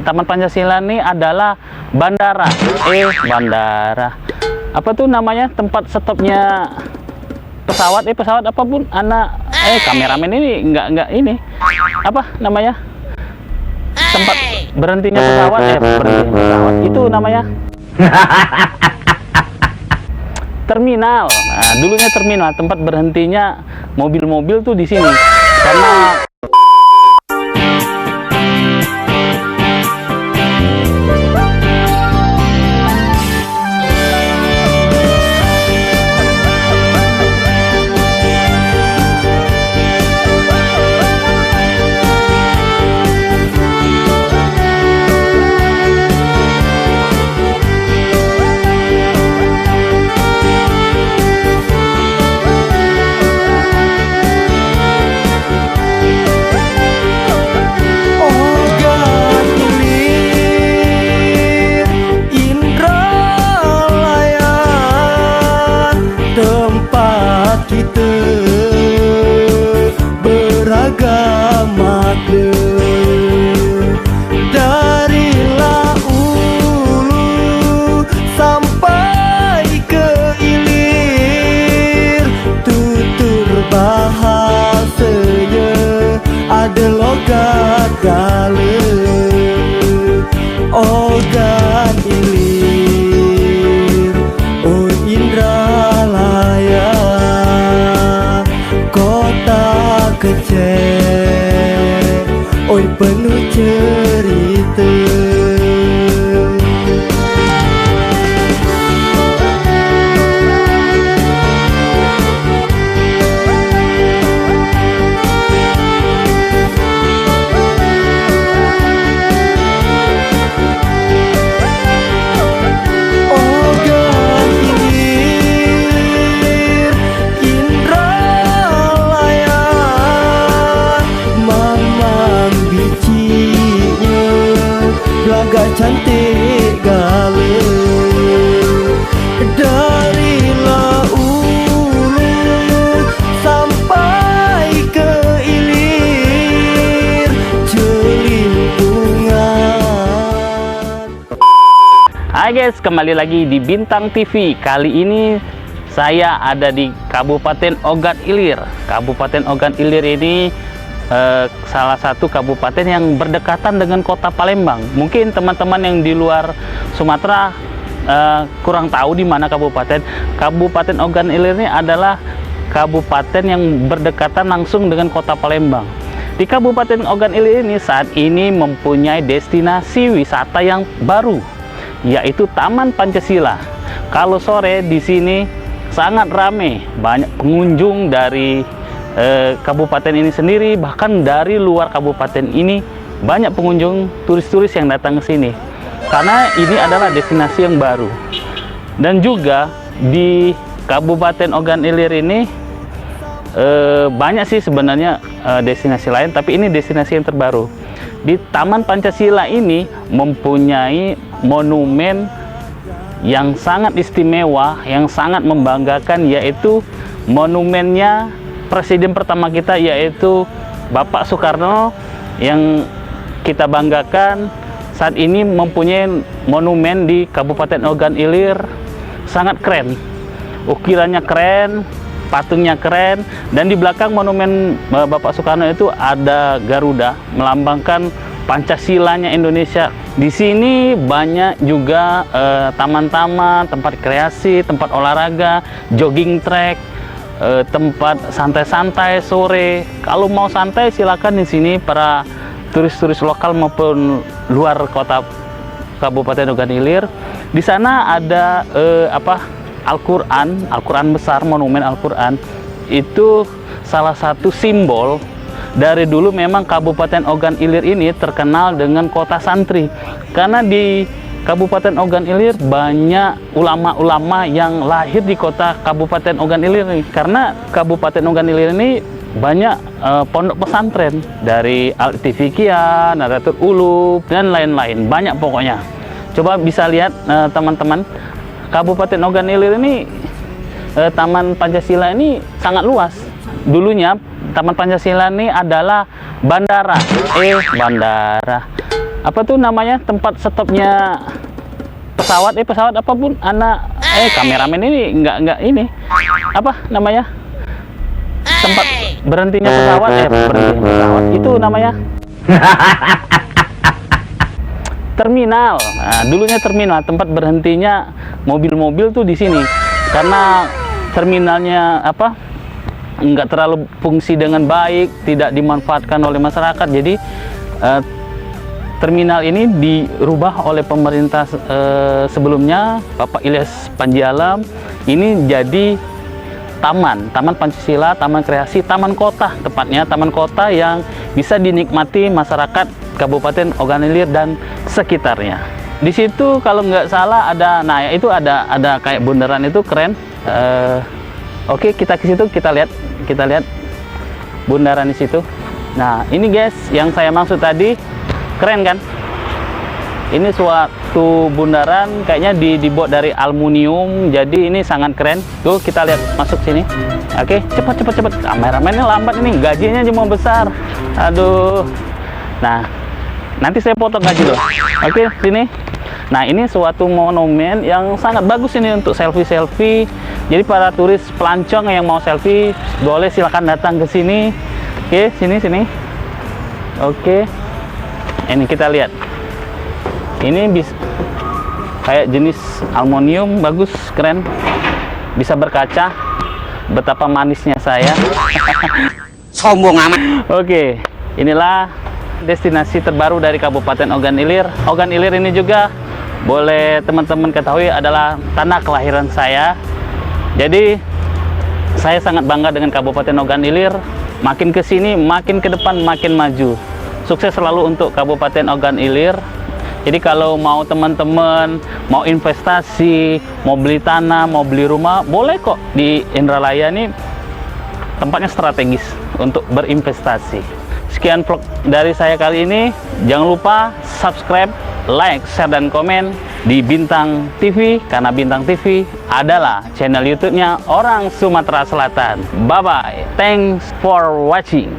Taman Pancasila ini adalah bandara. Bandara. Apa tuh namanya? Tempat stopnya pesawat, pesawat apapun. Kameramen ini nggak ini. Apa namanya? Tempat berhentinya pesawat, berhentinya pesawat. Itu namanya terminal. Nah, dulunya terminal, tempat berhentinya mobil-mobil tuh di sini. Karena kita beragama dari Ulu sampai ke Ilir, tutur bahasanya ada logat gale, ogat Ilir, oh Indralaya, kota kecil, oi penuh cerita. Agak cantik gale dari Ulu sampai ke Ilir, celimpungan. Hai guys, kembali lagi di Bintang TV. Kali ini saya ada di Kabupaten Ogan Ilir. Kabupaten Ogan Ilir ini salah satu kabupaten yang berdekatan dengan kota Palembang. Mungkin teman-teman yang di luar Sumatera kurang tahu di mana Kabupaten Ogan Ilir ini adalah kabupaten yang berdekatan langsung dengan kota Palembang. Di Kabupaten Ogan Ilir ini saat ini mempunyai destinasi wisata yang baru, yaitu Taman Pancasila. Kalau sore di sini sangat ramai, banyak pengunjung dari kabupaten ini sendiri, bahkan dari luar kabupaten ini banyak pengunjung turis-turis yang datang ke sini karena ini adalah destinasi yang baru. Dan juga di Kabupaten Ogan Ilir ini banyak sih sebenarnya destinasi lain, tapi ini destinasi yang terbaru. Di Taman Pancasila ini mempunyai monumen yang sangat istimewa, yang sangat membanggakan, yaitu monumennya Presiden pertama kita, yaitu Bapak Soekarno, yang kita banggakan saat ini mempunyai monumen di Kabupaten Ogan Ilir. Sangat keren, ukirannya keren, patungnya keren, dan di belakang monumen Bapak Soekarno itu ada Garuda melambangkan Pancasilanya Indonesia. Di sini banyak juga taman-taman, tempat kreasi, tempat olahraga, jogging track, tempat santai-santai sore. Kalau mau santai silakan di sini, para turis-turis lokal maupun luar kota Kabupaten Ogan Ilir. Di sana ada Al-Quran besar, monumen Al-Quran. Itu salah satu simbol dari dulu. Memang Kabupaten Ogan Ilir ini terkenal dengan kota santri, karena di Kabupaten Ogan Ilir banyak ulama-ulama yang lahir di kota Kabupaten Ogan Ilir ini. Karena Kabupaten Ogan Ilir ini banyak pondok pesantren dari Al-Tifiqiyah, Nahdlatul Ulum, dan lain-lain. Banyak pokoknya. Coba bisa lihat teman-teman, Kabupaten Ogan Ilir ini, Taman Pancasila ini sangat luas. Dulunya Taman Pancasila ini adalah bandara. Bandara. apa tuh namanya, tempat stopnya pesawat apapun anak kameramen ini nggak ini apa namanya, tempat berhentinya pesawat berhentinya pesawat itu namanya terminal. Nah, dulunya terminal, tempat berhentinya mobil-mobil tuh di sini. Karena terminalnya apa, nggak terlalu fungsi dengan baik, tidak dimanfaatkan oleh masyarakat. Jadi terminal ini dirubah oleh pemerintah sebelumnya, Bapak Ilyas Panji Alam. Ini jadi taman Pancasila, taman kreasi, taman kota, tepatnya taman kota yang bisa dinikmati masyarakat Kabupaten Ogan Ilir dan sekitarnya. Di situ kalau nggak salah ada, nah ya itu ada kayak bundaran, itu keren. Oke, kita ke situ, kita lihat bundaran di situ. Nah ini guys yang saya maksud tadi, keren kan? Ini suatu bundaran kayaknya dibuat dari aluminium, jadi ini sangat keren. Tuh kita lihat masuk sini. Oke, cepat. Kameramennya lambat ini, gajinya cuma besar. Aduh. Nah, nanti saya potong gaji loh. Oke, sini. Nah, ini suatu monumen yang sangat bagus ini untuk selfie. Jadi para turis pelancong yang mau selfie boleh silakan datang ke sini. Oke, sini. Oke. Ini kita lihat. Ini bisa kayak jenis aluminium, bagus, keren, bisa berkaca. Betapa manisnya saya. Sombong amat. Oke, inilah destinasi terbaru dari Kabupaten Ogan Ilir. Ogan Ilir ini juga boleh teman-teman ketahui adalah tanah kelahiran saya. Jadi saya sangat bangga dengan Kabupaten Ogan Ilir. Makin ke sini, makin ke depan, makin maju. Sukses selalu untuk Kabupaten Ogan Ilir. Jadi kalau mau teman-teman mau investasi, mau beli tanah, mau beli rumah, boleh kok. Di Indralaya ini tempatnya strategis untuk berinvestasi. Sekian vlog dari saya kali ini. Jangan lupa subscribe, like, share, dan komen di Bintang TV, karena Bintang TV adalah channel YouTube-nya orang Sumatera Selatan. Bye-bye. Thanks for watching.